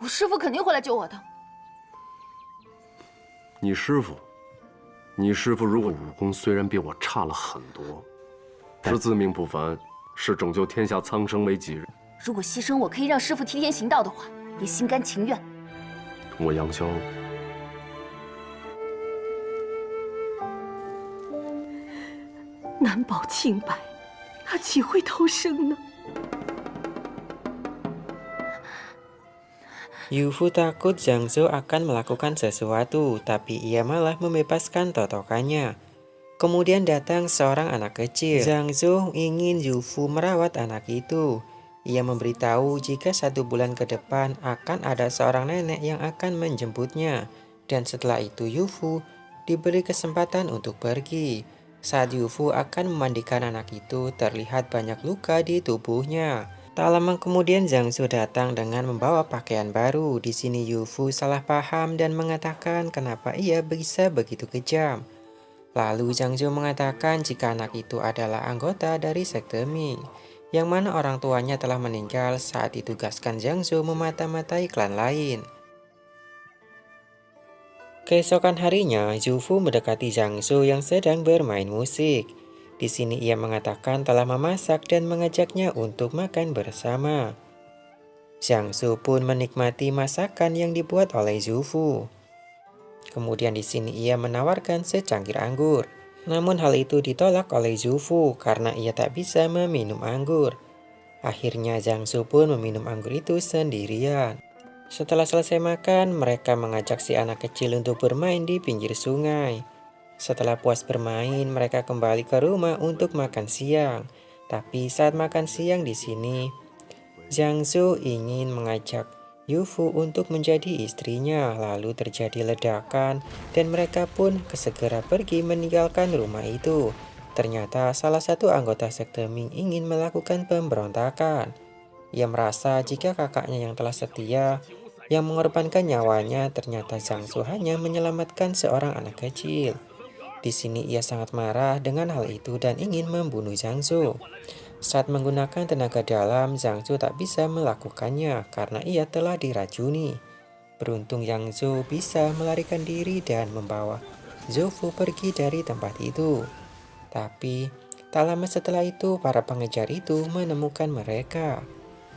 师傅肯定会来救我的。你师傅如果武功虽然比我差了很多，但是自命不凡，视拯救天下苍生为己任。如果牺牲我可以让师傅替天行道的话，也心甘情愿。我杨逍难保清白，他岂会偷生呢？Yufu takut Zhang Zhou akan melakukan sesuatu, tapi ia malah membebaskan totokannya. Kemudian datang seorang anak kecil. Zhang Zhou ingin Yufu merawat anak itu. Ia memberitahu jika 1 bulan ke depan akan ada seorang nenek yang akan menjemputnya. Dan setelah itu Yufu diberi kesempatan untuk pergi. Saat Yufu akan memandikan anak itu, terlihat banyak luka di tubuhnya. Tak lama kemudian Zhang Zhou datang dengan membawa pakaian baru. Di sini Yufu salah paham dan mengatakan kenapa ia bisa begitu kejam. Lalu Zhang Zhou mengatakan jika anak itu adalah anggota dari sekte Ming, yang mana orang tuanya telah meninggal saat ditugaskan Zhang Zhou memata-matai klan lain. Keesokan harinya, Yufu mendekati Zhang Zhou yang sedang bermain musik. Di sini ia mengatakan telah memasak dan mengajaknya untuk makan bersama. Zhang Zhou pun menikmati masakan yang dibuat oleh Yufu. Kemudian di sini ia menawarkan secangkir anggur. Namun hal itu ditolak oleh Yufu karena ia tak bisa meminum anggur. Akhirnya Zhang Zhou pun meminum anggur itu sendirian. Setelah selesai makan, mereka mengajak si anak kecil untuk bermain di pinggir sungai. Setelah puas bermain, mereka kembali ke rumah untuk makan siang. Tapi saat makan siang di sini, Zhang Zhou ingin mengajak Yufu untuk menjadi istrinya. Lalu terjadi ledakan dan mereka pun segera pergi meninggalkan rumah itu. Ternyata salah satu anggota sekte Ming ingin melakukan pemberontakan. Ia merasa jika kakaknya yang telah setia, yang mengorbankan nyawanya, ternyata Zhang Zhou hanya menyelamatkan seorang anak kecil. Di sini ia sangat marah dengan hal itu dan ingin membunuh Zhang Zhou. Saat menggunakan tenaga dalam, Zhang Zhou tak bisa melakukannya karena ia telah diracuni. Beruntung Zhang Zhou bisa melarikan diri dan membawa Zhou Fu pergi dari tempat itu. Tapi tak lama setelah itu para pengejar itu menemukan mereka.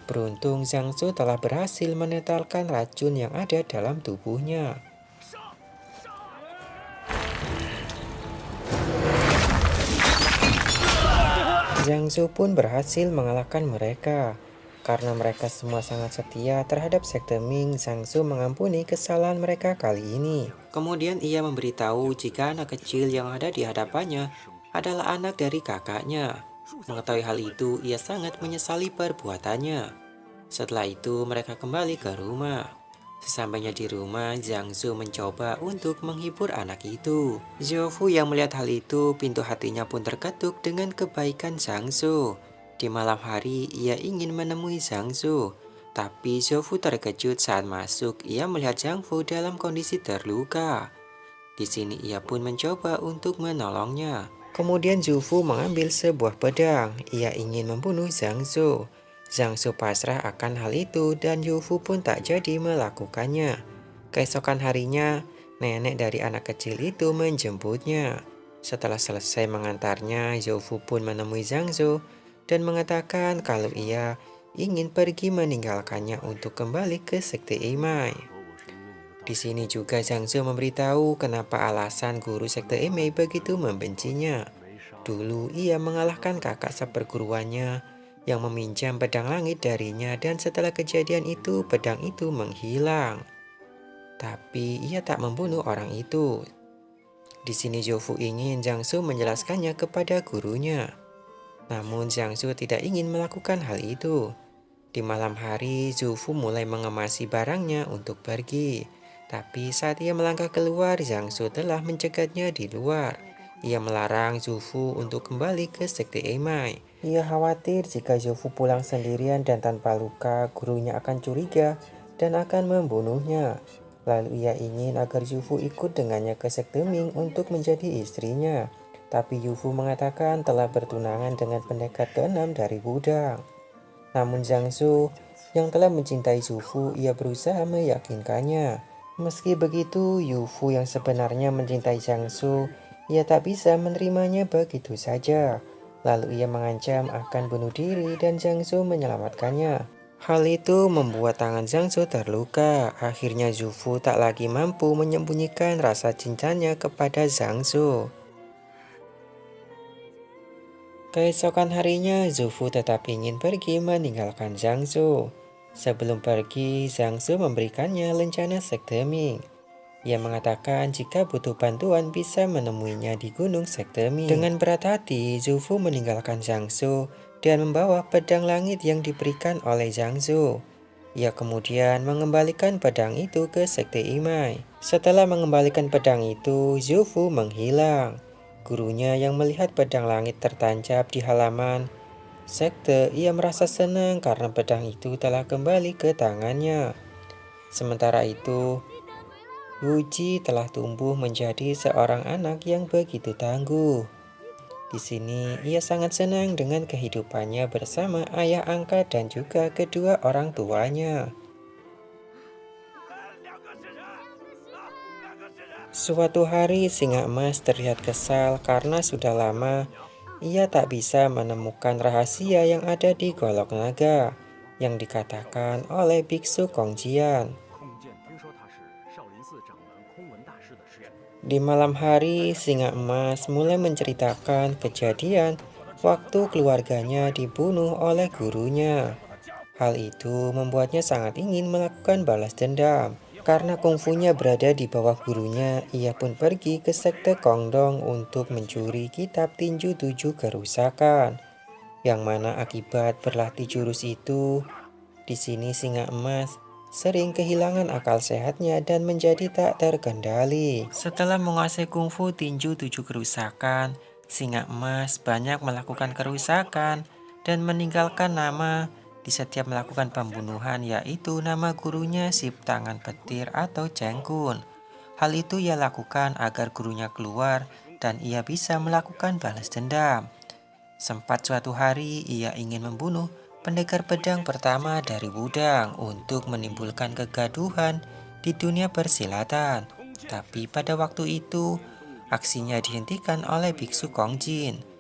Beruntung Zhang Zhou telah berhasil menetalkan racun yang ada dalam tubuhnya. Zhang Zhou pun berhasil mengalahkan mereka. Karena mereka semua sangat setia terhadap sekte Ming, Zhang Zhou mengampuni kesalahan mereka kali ini. Kemudian ia memberitahu jika anak kecil yang ada di hadapannya adalah anak dari kakaknya. Mengetahui hal itu, ia sangat menyesali perbuatannya. Setelah itu, mereka kembali ke rumah. Sesampainya di rumah, Zhang Zhou mencoba untuk menghibur anak itu. Zhou Fu yang melihat hal itu, pintu hatinya pun terketuk dengan kebaikan Zhang Zhou. Di malam hari, ia ingin menemui Zhang Zhou. Tapi Zhou Fu terkejut saat masuk, ia melihat Zhang Fu dalam kondisi terluka. Di sini ia pun mencoba untuk menolongnya. Kemudian Zhou Fu mengambil sebuah pedang, ia ingin membunuh Zhang Zhou. Zhang Zhou pasrah akan hal itu dan Yufu pun tak jadi melakukannya. Keesokan harinya, nenek dari anak kecil itu menjemputnya. Setelah selesai mengantarnya, Yufu pun menemui Zhang Zhou dan mengatakan kalau ia ingin pergi meninggalkannya untuk kembali ke sekte Emei. Di sini juga Zhang Zhou memberitahu kenapa alasan guru sekte Emei begitu membencinya. Dulu ia mengalahkan kakak seperguruannya yang meminjam pedang langit darinya dan setelah kejadian itu pedang itu menghilang. Tapi ia tak membunuh orang itu. Di sini Zhou Fu ingin Zhang Zhou menjelaskannya kepada gurunya. Namun Zhang Zhou tidak ingin melakukan hal itu. Di malam hari Zhou Fu mulai mengemasi barangnya untuk pergi. Tapi saat ia melangkah keluar, Zhang Zhou telah mencegatnya di luar. Ia melarang Zhou Fu untuk kembali ke sekte Emei. Ia khawatir jika Zhou Fu pulang sendirian dan tanpa luka, gurunya akan curiga dan akan membunuhnya. Lalu ia ingin agar Zhou Fu ikut dengannya ke sekte Ming untuk menjadi istrinya. Tapi Zhou Fu mengatakan telah bertunangan dengan pendekar ke-6 dari Wudang. Namun Zhang Zhou yang telah mencintai Zufu, ia berusaha meyakinkannya. Meski begitu, Yufu yang sebenarnya mencintai Zhangsu, ia tak bisa menerimanya begitu saja. Lalu ia mengancam akan bunuh diri dan Zhangsu menyelamatkannya. Hal itu membuat tangan Zhangsu terluka. Akhirnya Zufu tak lagi mampu menyembunyikan rasa cintanya kepada Zhangsu. Keesokan harinya, Zufu tetap ingin pergi meninggalkan Zhangsu. Sebelum pergi, Zhangsu memberikannya lencana Sekte Ming. Ia mengatakan jika butuh bantuan bisa menemuinya di Gunung Sekte Ming. Dengan berat hati, Zufu meninggalkan Zhangsu dan membawa pedang langit yang diberikan oleh Zhangsu. Ia kemudian mengembalikan pedang itu ke Sekte Imai. Setelah mengembalikan pedang itu, Zufu menghilang. Gurunya yang melihat pedang langit tertancap di halaman sekte, ia merasa senang karena pedang itu telah kembali ke tangannya. Sementara itu, Wuji telah tumbuh menjadi seorang anak yang begitu tangguh. Di sini, ia sangat senang dengan kehidupannya bersama ayah angkat dan juga kedua orang tuanya. Suatu hari, Singa Emas terlihat kesal karena sudah lama ia tak bisa menemukan rahasia yang ada di Golok Naga yang dikatakan oleh Biksu Kongjian. Di malam hari, Singa Emas mulai menceritakan kejadian waktu keluarganya dibunuh oleh gurunya. Hal itu membuatnya sangat ingin melakukan balas dendam. Karena kungfunya berada di bawah gurunya, ia pun pergi ke Sekte Kongdong untuk mencuri kitab tinju 7 kerusakan. Yang mana akibat berlatih jurus itu, di sini Singa Emas sering kehilangan akal sehatnya dan menjadi tak terkendali. Setelah menguasai kungfu tinju 7 kerusakan, Singa Emas banyak melakukan kerusakan dan meninggalkan nama di setiap melakukan pembunuhan, yaitu nama gurunya Sip Tangan Petir atau Cheng Kun. Hal itu ia lakukan agar gurunya keluar dan ia bisa melakukan balas dendam. Sempat suatu hari ia ingin membunuh pendekar pedang pertama dari Wudang untuk menimbulkan kegaduhan di dunia persilatan. Tapi pada waktu itu, aksinya dihentikan oleh Biksu Kongjin.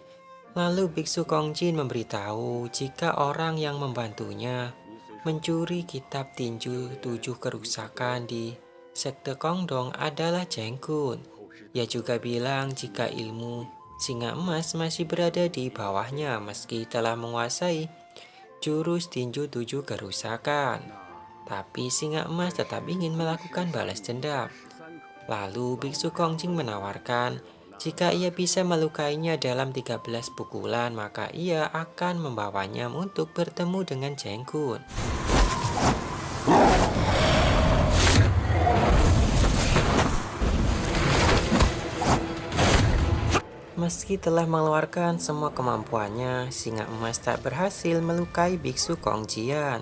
Lalu Biksu Kongjin memberitahu jika orang yang membantunya mencuri kitab tinju 7 kerusakan di Sekte Kongdong adalah Cheng Kun. Ia juga bilang jika ilmu Singa Emas masih berada di bawahnya meski telah menguasai jurus tinju 7 kerusakan. Tapi Singa Emas tetap ingin melakukan balas dendam. Lalu Biksu Kongjin menawarkan jika ia bisa melukainya dalam 13 pukulan, maka ia akan membawanya untuk bertemu dengan Cheng Kun. Meski telah mengeluarkan semua kemampuannya, Singa Emas tak berhasil melukai Biksu Kongjian.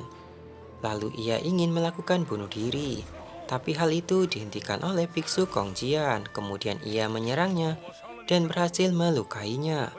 Lalu ia ingin melakukan bunuh diri. Tapi hal itu dihentikan oleh Biksu Kongjian. Kemudian ia menyerangnya dan berhasil melukainya.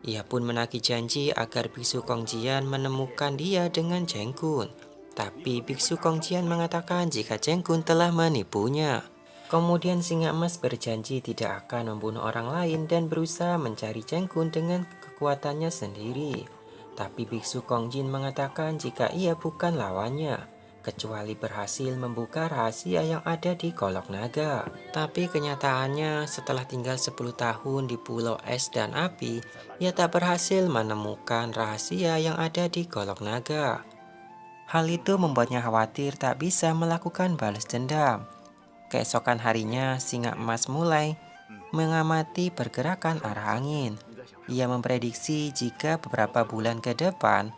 Ia pun menagih janji agar Biksu Kongjian menemukan dia dengan Cheng Kun. Tapi Biksu Kongjian mengatakan jika Cheng Kun telah menipunya. Kemudian Singa Emas berjanji tidak akan membunuh orang lain dan berusaha mencari Cheng Kun dengan kekuatannya sendiri. Tapi Biksu Kongjin mengatakan jika ia bukan lawannya, kecuali berhasil membuka rahasia yang ada di Golok Naga. Tapi kenyataannya setelah tinggal 10 tahun di Pulau Es dan Api, ia tak berhasil menemukan rahasia yang ada di Golok Naga. Hal itu membuatnya khawatir tak bisa melakukan balas dendam. Keesokan harinya, Singa Emas mulai mengamati pergerakan arah angin. Ia memprediksi jika beberapa bulan ke depan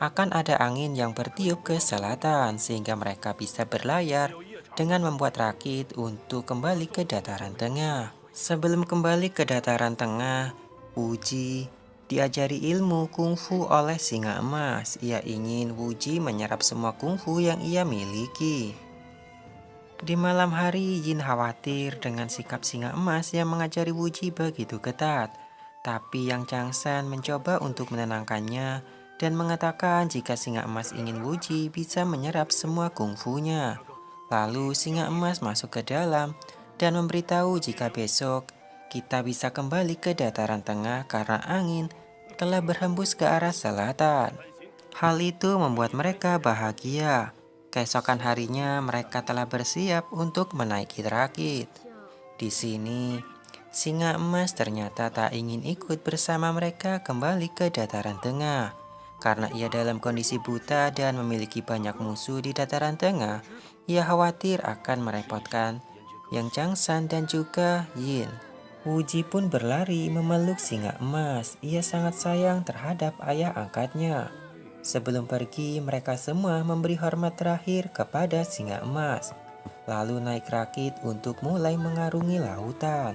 akan ada angin yang bertiup ke selatan sehingga mereka bisa berlayar dengan membuat rakit untuk kembali ke dataran tengah. Sebelum kembali ke dataran tengah, Wuji diajari ilmu kungfu oleh Singa Emas. Ia ingin Wuji menyerap semua kungfu yang ia miliki. Di malam hari, Yin khawatir dengan sikap Singa Emas yang mengajari Wuji begitu ketat. Tapi Yang Changsan mencoba untuk menenangkannya dan mengatakan jika singa emas ingin Wuji bisa menyerap semua kungfunya. Lalu singa emas masuk ke dalam dan memberitahu jika besok kita bisa kembali ke dataran tengah karena angin telah berhembus ke arah selatan. Hal itu membuat mereka bahagia. Keesokan harinya mereka telah bersiap untuk menaiki rakit. Di sini, singa emas ternyata tak ingin ikut bersama mereka kembali ke dataran tengah. Karena ia dalam kondisi buta dan memiliki banyak musuh di dataran tengah, ia khawatir akan merepotkan Yang Changsan dan juga Yin. Wuji pun berlari memeluk singa emas. Ia sangat sayang terhadap ayah angkatnya. Sebelum pergi, mereka semua memberi hormat terakhir kepada singa emas. Lalu naik rakit untuk mulai mengarungi lautan.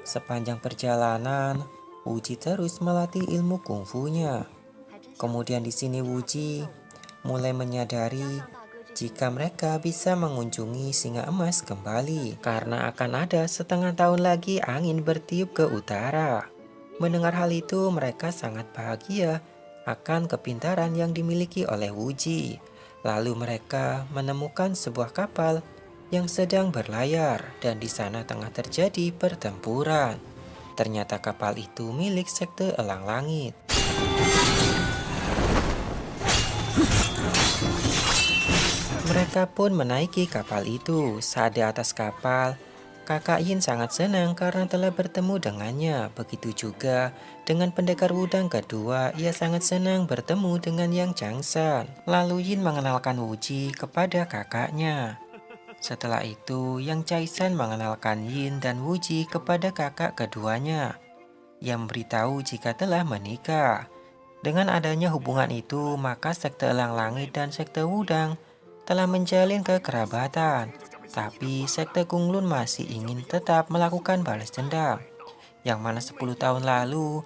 Sepanjang perjalanan, Wuji terus melatih ilmu kungfunya. Kemudian di sini Wuji mulai menyadari jika mereka bisa mengunjungi singa emas kembali karena akan ada setengah tahun lagi angin bertiup ke utara. Mendengar hal itu, mereka sangat bahagia akan kepintaran yang dimiliki oleh Wuji. Lalu mereka menemukan sebuah kapal yang sedang berlayar dan di sana tengah terjadi pertempuran. Ternyata kapal itu milik sekte Elang Langit. Mereka pun menaiki kapal itu. Saat di atas kapal, kakak Yin sangat senang karena telah bertemu dengannya. Begitu juga dengan pendekar Wudang kedua, ia sangat senang bertemu dengan Yang Changsan. Lalu Yin mengenalkan Wuji kepada kakaknya. Setelah itu, Yang Changsan mengenalkan Yin dan Wuji kepada kakak keduanya. Ia memberitahu jika telah menikah. Dengan adanya hubungan itu, maka sekte Elang Langit dan sekte Wudang telah menjalin kekerabatan. Tapi sekte Kunlun masih ingin tetap melakukan balas dendam. Yang mana 10 tahun lalu,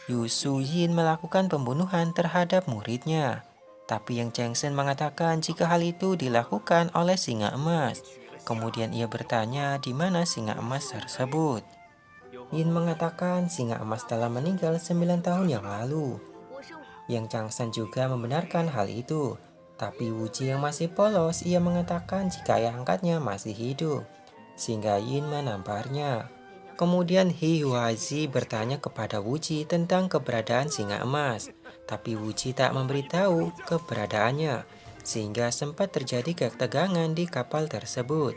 Yu Su Yin melakukan pembunuhan terhadap muridnya. Tapi Yang Changsen mengatakan jika hal itu dilakukan oleh singa emas. Kemudian ia bertanya di mana singa emas tersebut. Yin mengatakan singa emas telah meninggal 9 tahun yang lalu. Yang Changsen juga membenarkan hal itu. Tapi Wuji yang masih polos, ia mengatakan jika ayah angkatnya masih hidup. Sehingga Yin menamparnya. Kemudian He Huazi bertanya kepada Wuji tentang keberadaan singa emas. Tapi Wuji tak memberitahu keberadaannya. Sehingga sempat terjadi ketegangan di kapal tersebut.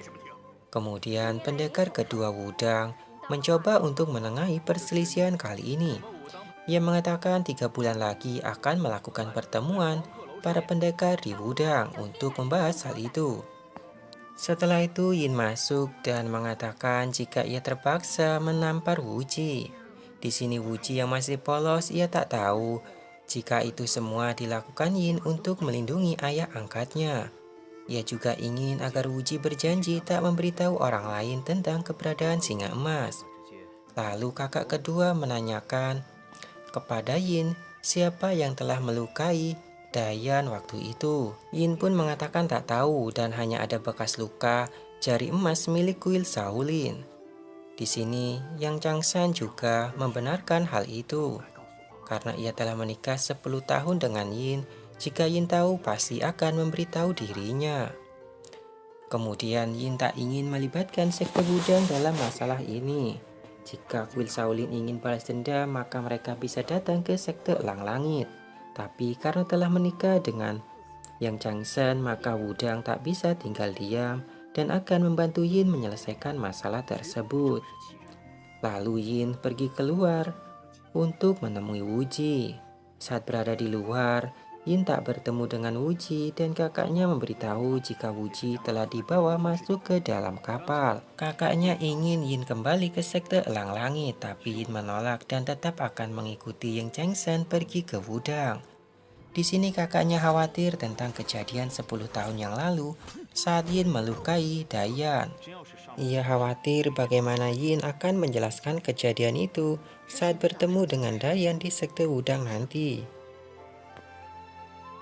Kemudian pendekar kedua Wudang mencoba untuk menengahi perselisihan kali ini. Ia mengatakan 3 bulan lagi akan melakukan pertemuan para pendekar di Wudang untuk membahas hal itu. Setelah itu Yin masuk dan mengatakan jika ia terpaksa menampar Wuji. Di sini Wuji yang masih polos, ia tak tahu jika itu semua dilakukan Yin untuk melindungi ayah angkatnya. Ia juga ingin agar Wuji berjanji tak memberitahu orang lain tentang keberadaan singa emas. Lalu kakak kedua menanyakan kepada Yin siapa yang telah melukai Dayan waktu itu. Yin pun mengatakan tak tahu dan hanya ada bekas luka jari emas milik kuil Shaolin. Di sini Yang Changsan juga membenarkan hal itu. Karena ia telah menikah 10 tahun dengan Yin, jika Yin tahu pasti akan memberitahu dirinya. Kemudian Yin tak ingin melibatkan sekte Wudang dalam masalah ini. Jika kuil Shaolin ingin balas dendam, maka mereka bisa datang ke sekte Elang Langit. Tapi karena telah menikah dengan Yang Changsan, maka Wudang tak bisa tinggal diam dan akan membantu Yin menyelesaikan masalah tersebut. Lalu Yin pergi keluar untuk menemui Wuji. Saat berada di luar, Yin tak bertemu dengan Wuji dan kakaknya memberitahu jika Wuji telah dibawa masuk ke dalam kapal. Kakaknya ingin Yin kembali ke sekte Elang Langit, tapi Yin menolak dan tetap akan mengikuti Yang Changsan pergi ke Wudang. Di sini kakaknya khawatir tentang kejadian 10 tahun yang lalu saat Yin melukai Dayan. Ia khawatir bagaimana Yin akan menjelaskan kejadian itu saat bertemu dengan Dayan di sekte Wudang nanti.